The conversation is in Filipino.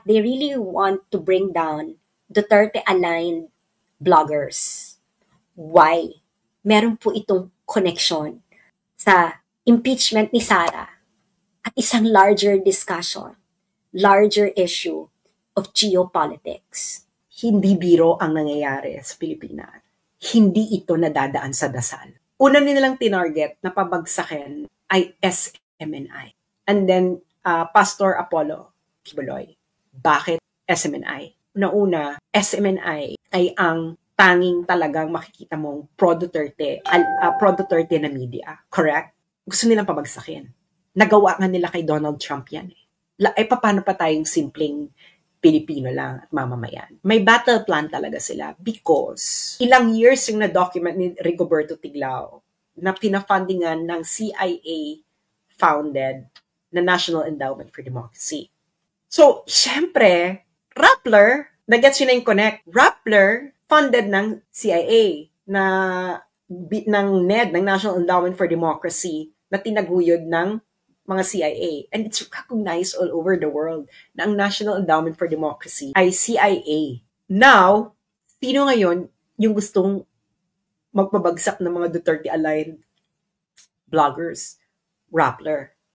They really want to bring down Duterte-aligned bloggers. Why? Meron po itong connection sa impeachment ni Sara at isang larger discussion, larger issue of geopolitics. Hindi biro ang nangyayari sa Pilipinas. Hindi ito nadadaan sa dasal. Una nilang tinarget na pabagsakin ay SMNI. And then, Pastor Apollo Kibuloy. Bakit SMNI? Una, SMNI ay ang tanging talagang makikita mong pro-Duterte na media. Correct? Gusto nilang pabagsakin. Nagawa nga nila kay Donald Trump yan. Paano pa tayong simpleng Pilipino lang at mamamayan? May battle plan talaga sila because ilang years yung na-document ni Rigoberto Tiglao na pinafundingan ng CIA-founded na National Endowment for Democracy. So, syempre, Rappler, nag-gets yun na yung connect. Rappler, funded ng CIA ng NED, ng National Endowment for Democracy, na tinaguyod ng mga CIA. And it's recognized all over the world na ang National Endowment for Democracy ay CIA. Now, sino ngayon yung gustong magpabagsak ng mga Duterte-aligned bloggers? Rappler.